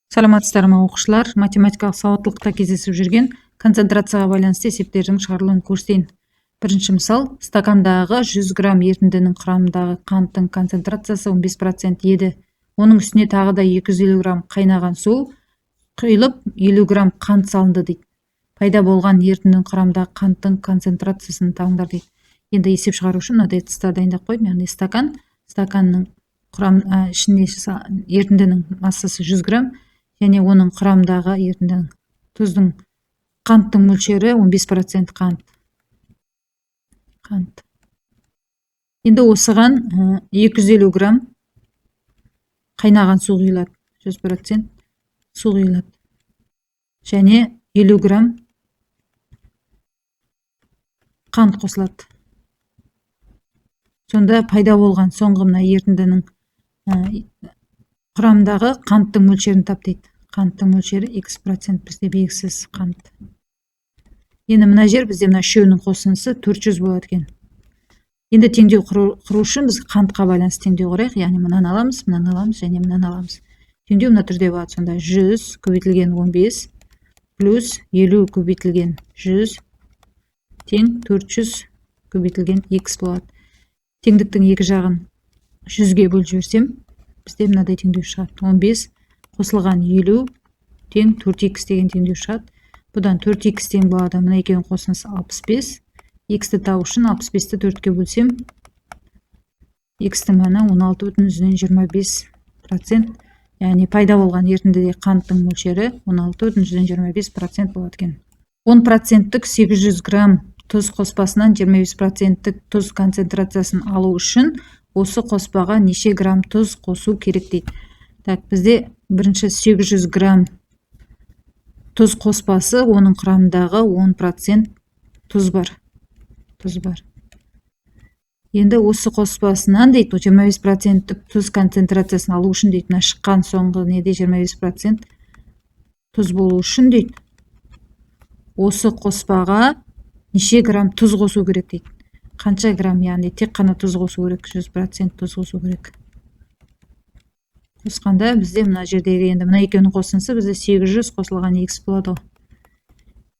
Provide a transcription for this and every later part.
Саламатсыздарбы окуучулар, математикалык сабаттуулукта кездесип жүрген концентрацияга байланыштуу эсептердин чыгарылуун көрсөтөйүн. Биринчи мисал, стакандагы 100 грамм эритинденин курамындагы канттын концентрациясы 15% еді. Onun үстүнө тагы да 250 грамм кайнаган суу куюлуп 50 грамм кант салынды дейт. Пайда болгон эритинденин курамындагы канттын концентрациясын табыңдар дейт. Енді есеп чыгаруу үчүн мындай тыстар дайындап коюп, яғни стакандын ичинде эритинденин массасы 100 грамм, және оның құрамындағы ерітіндінің тұздың қанттың мөлшері 15% қант. Енді осыған 250 грамм қайнаған су құйылады, 100% су құйылады. Және 50 грамм қант қосылады. Сонда пайда болған соңғы мына ерітіндінің құрамындағы қанттың мөлшерін тап дейді. Қанттың мөлшері x% бізде белгісіз қант. Енді мына жер бізде мына үшеуінің қосындысы 400 болады екен. Енді теңдеу құру үшін біз қантқа байланысты теңдеу құрайық, яғни мынаны аламыз, және мынаны аламыз. Теңдеу мына түрде болады. Сонда 100 көбейтілген 15 плюс 50 көбейтілген 100 тең 400 көбейтілген x болады. Теңдіктің екі жағын 100-ге бөліп жіберсем, бізде мынадай теңдеу шығады. 15 қосылған 50 тең 4x деген теңдеу шығады. Бұдан 4x тең болады. Мына екеуінің қосындысы 65. X-ті табу үшін 65-ті 4-ке бөлсем, x-тің мәні 16,25%. Яғни пайда болған ерітіндіде қанттың мөлшері 16,25% болады екен. 10%-тік 800 грамм тұз қоспасынан 25%-тік тұз концентрациясын алу үшін осы қоспаға неше грамм тұз қосу керек дейді. Так, бізде бірінші 800 грамм тұз қоспасы, оның құрамындағы 10% тұз бар. Енді осы қоспасынан дейді, 25%-тік тұз концентрациясын алу үшін дейді, мына шыққан соңғы неде 25% тұз болу үшін дейді, осы қоспаға неше грамм тұз қосу керек дейді. Қанша грамм, яғни тек қана тұз қосу керек, 100% тұз қосу керек. Қосқанда бізде мына жердегі енді мына екеуінің қосындысы бізде 800 қосылған x болады.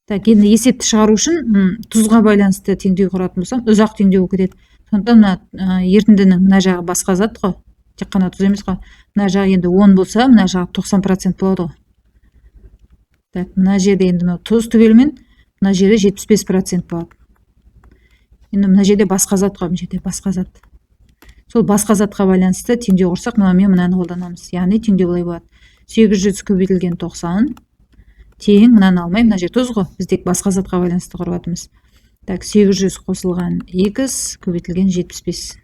Так, енді есепті шығару үшін тұзға байланысты теңдеу құратын болсам, ұзақ теңдеу кетеді. Сондықтан мына ерітіндінің мына жағы басқа зат қой, тек қана тұз емес қой. Мына жағы енді 10 болса, мына жағы 90% болады ғой. Так, мына жерде енді тұз түгелмен мына жерде 75% болады. Енді мына жерде басқа зат қой, мына жерде басқа зат. Сол басқа затқа байланысты теңдеу құрсақ, мен мынаны қолданамыз. Яғни теңдеу былай болады. 800 көбейтілген 90 тең, мынаны алмай, мына жер тұз ғой. Біз тек басқа затқа байланысты құрып жатырмыз. Так, 800 қосылған x көбейтілген 75.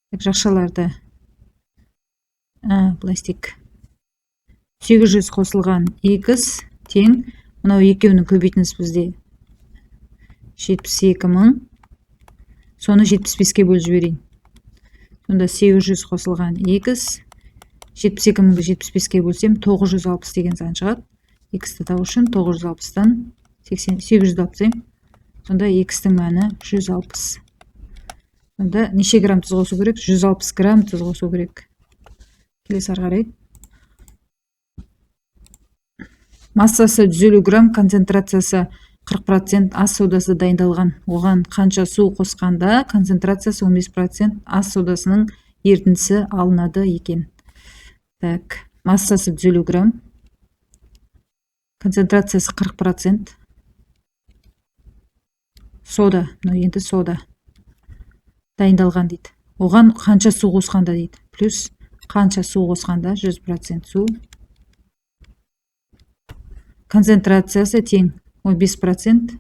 Так, жақшаларды былай істейік. 800 қосылған x тең, мынау екеуінің көбейтіндісі бізде 72.000. Соны 75-ке бөліп жіберейін. Сонда 800 қосылған x 72.000-ді 75-ке бөлсем 960 деген сан шығады. X-ті табу үшін 960-тан 860. Сонда x-тің мәні 160. Сонда неше грамм тұз қосу керек? 160 грамм тұз қосу керек. Келесі ары қарай. Массасы 150 грамм, концентрациясы 40% ас содасы дайындалған. Оған қанша су қосқанда концентрациясы 15% ас содасының ерітіндісі алынады екен. Так, массасы 150 грамм, концентрациясы 40%. Сода, енді сода дайындалған дейді. Оған қанша су қосқанда дейді. Плюс қанша су қосқанда 100% су. Концентрациясы тең 15%,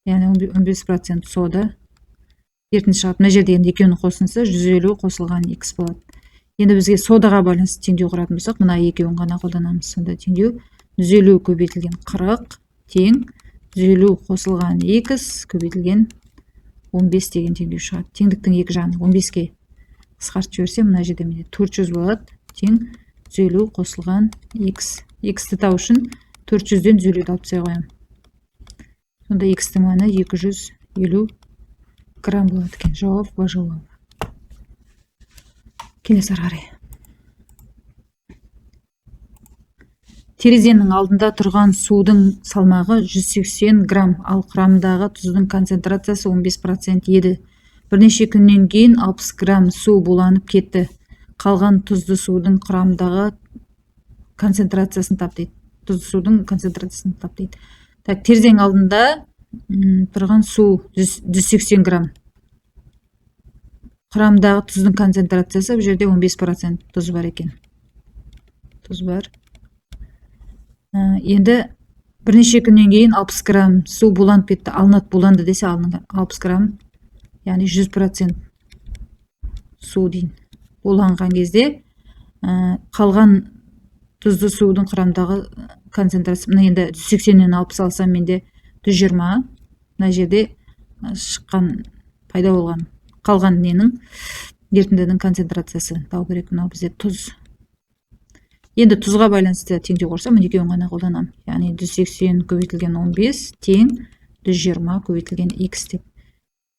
яғни 15% сода ерітінді шығады. Мына жерде енді екеуінің қосындысы 150 қосылған x болады. Енді бізге содаға байланысты теңдеу құратын болсақ, мына екеуін ғана қолданамыз. Сонда теңдеу 150 көбейтілген 40 тең 150 қосылған x көбейтілген 15 деген теңдеу шығады. Теңдіктің екі жағын 15-ке қысқартып жіберсем, мына жерде 400 болады тең 150 қосылған x. X-ті табу үшін 400-ден 150-ді алып тастай қоямын. Сонда x-тің мәні 250 грамм болады екен. Жауап ба жауап. Келесі ары қарай. терезенің алдында тұрған судың салмағы 180 грамм, ал құрамындағы тұздың концентрациясы 15% еді. Бірнеше күннен кейін 60 грамм су буланып кетті. Қалған тұзды судың құрамындағы концентрациясын тап дейді. Тұзды судың концентрациясын тап дейді. Так, терезенің алдында тұрған су 180 грамм. Құрамындағы тұздың концентрациясы бұл жерде 15% тұз бар екен. Тұз бар. Енді бірнеше күннен кейін 60 грамм су буланып кетті. Буланды десе алынған 60 грамм, яғни 100% су дейін. Буланған кезде қалған тұзды судың құрамындағы концентрация, енді 180-нен 60 алсам менде 120. Мына жерде шыққан, пайда болған қалған ненің ерітіндінің концентрациясы тау керек. Мынау бізде тұз. Енді тұзға байланысты теңдеу құрсам, екеуін ғана қолданамын. Яғни 180 көбейтілген 15 тең 120 көбейтілген x деп.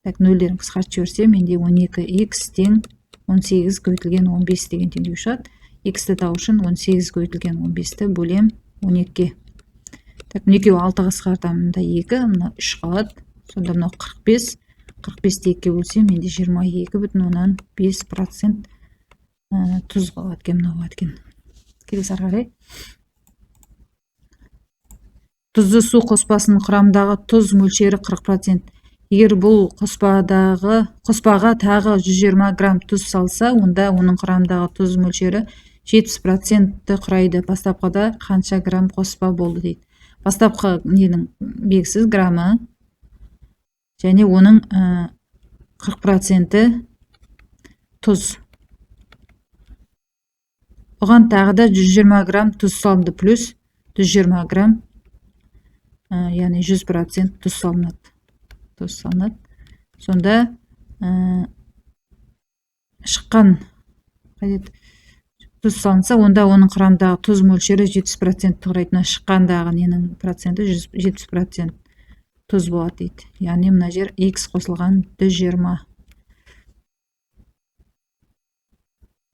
Так, нөлдерін қысқартып жіберсем, менде 12x тең 18 көбейтілген 15 деген теңдеу шығады. X-ті табу үшін 18 көбейтілген 15-ті бөлем 12. Так, екеуі 6-ға қысқартамын, мында 2, мына 3 қалады. Сонда мынау 45. 45-ті 2-ге бөлсем, менде 22,5% тұз қалады екен, мынау қалады екен. Келесі ары қарай. Тұзды су қоспасының құрамындағы тұз мөлшері 40%. Егер бұл қоспаға тағы 120 грамм тұз салса, онда оның құрамындағы тұз мөлшері 70% құрайды. Бастапқыда қанша грамм қоспа болды дейді. Бастапқы ненің белгісіз граммы және оның 40% тұз. Оған тағы да 120 грамм тұз салынды, плюс 120 грамм, яғни 100% тұз салынады. Сонда шыққан тұз салынса, онда оның құрамындағы тұз мөлшері 70% құрайды. Шыққандағы ненің проценті 70% тұз болады дейді. Яғни мына жер x қосылған 120.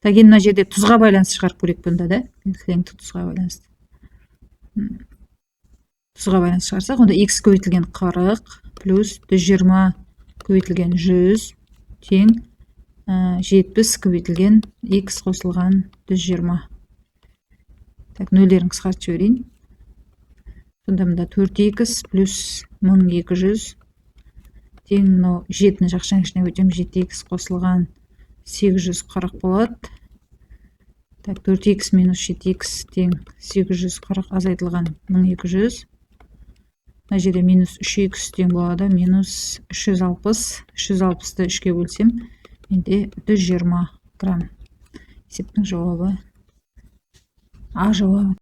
Так, мына жерде тұзға байланысты шығарып көрейік бұнда да. Тұзға байланысты. Тұзға байланысты шығарсақ, онда x көбейтілген 40 плюс 120 көбейтілген 100 тең 70 көбейтілген x қосылған 120. Так, нөлдерін қысқартып жіберейін. Сонда мұнда 4x плюс 1200 тең, мынау 7-ні жақшаның ішіне өтем, 7x қосылған 840 болады. Так, 4x минус 7x тең 840 азайтылған 1200. Мына жерде минус 3x тең болады, минус 360. 360-ты 3-ке бөлсем, менде 120 грамм. Есептің жауабы А жауабы.